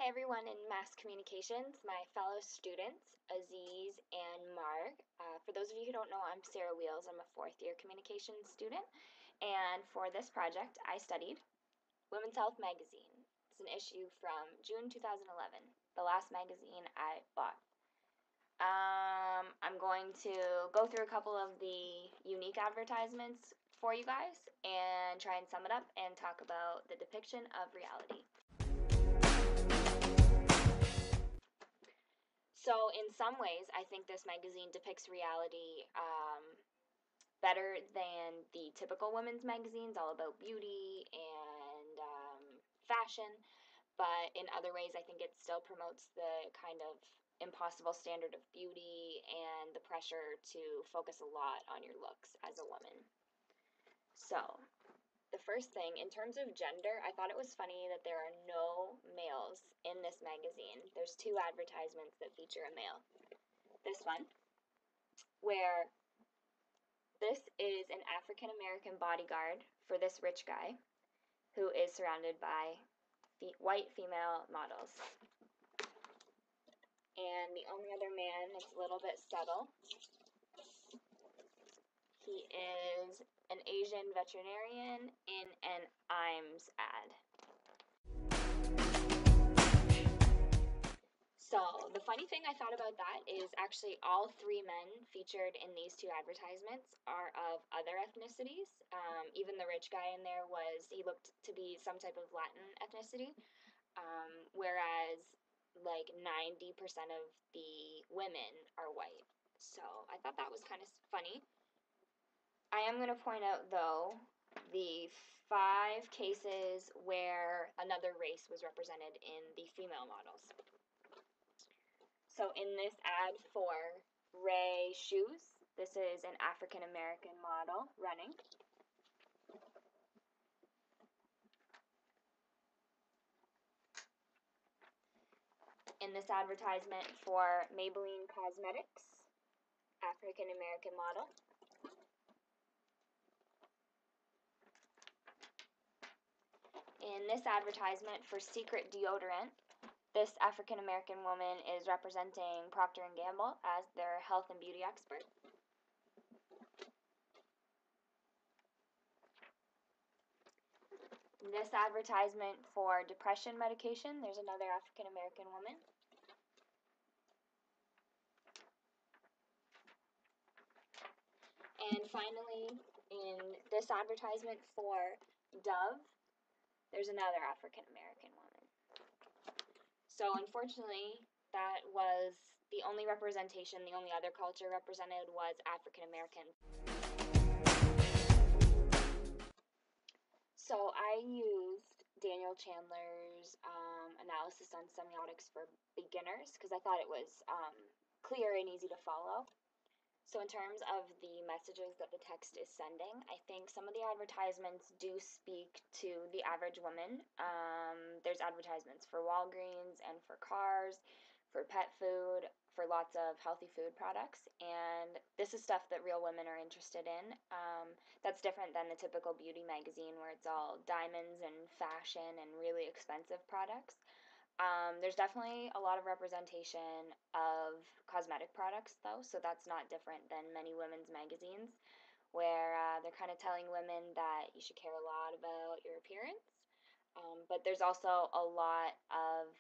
Hey everyone in mass communications, my fellow students, Aziz and Marg. For those of you who don't know, I'm Sara Wheels. I'm a fourth year communications student. And for this project, I studied Women's Health magazine. It's an issue from June 2011, the last magazine I bought. I'm going to go through a couple of the unique advertisements for you guys and try and sum it up and talk about the depiction of reality. So in some ways, I think this magazine depicts reality better than the typical women's magazines, all about beauty and fashion. But in other ways, I think it still promotes the kind of impossible standard of beauty and the pressure to focus a lot on your looks as a woman. So the first thing, in terms of gender, I thought it was funny that there are no males in this magazine. There's two advertisements that feature a male. This one, where this is an African American bodyguard for this rich guy who is surrounded by white female models. And the only other man, it's a little bit subtle. He is an Asian veterinarian in an IMS ad. So the funny thing I thought about that is actually all three men featured in these two advertisements are of other ethnicities. Even the rich guy in there he looked to be some type of Latin ethnicity, whereas like 90% of the women are white. So I thought that was kind of funny. I am going to point out, though, the 5 cases where another race was represented in the female models. So in this ad for Ray Shoes, this is an African American model running. In this advertisement for Maybelline Cosmetics, African American model. In this advertisement for Secret Deodorant, this African American woman is representing Procter & Gamble as their health and beauty expert. In this advertisement for depression medication, there's another African American woman. And finally, in this advertisement for Dove, there's another African American woman. So unfortunately, that was the only representation, the only other culture represented was African American. So I used Daniel Chandler's analysis on semiotics for beginners because I thought it was clear and easy to follow. So in terms of the messages that the text is sending, I think some of the advertisements do speak to the average woman. There's advertisements for Walgreens and for cars, for pet food, for lots of healthy food products, and this is stuff that real women are interested in. That's different than the typical beauty magazine where it's all diamonds and fashion and really expensive products. There's definitely a lot of representation of cosmetic products, though, so that's not different than many women's magazines, where they're kind of telling women that you should care a lot about your appearance. But there's also a lot of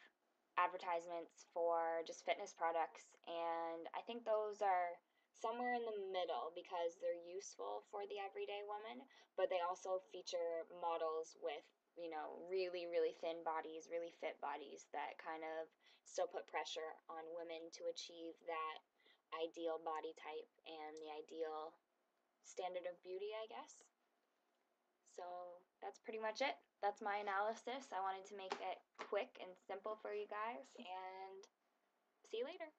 advertisements for just fitness products, and I think those are somewhere in the middle because they're useful for the everyday woman, but they also feature models with really, really thin bodies, really fit bodies that kind of still put pressure on women to achieve that ideal body type and the ideal standard of beauty, I guess. So that's pretty much it. That's my analysis. I wanted to make it quick and simple for you guys, and see you later.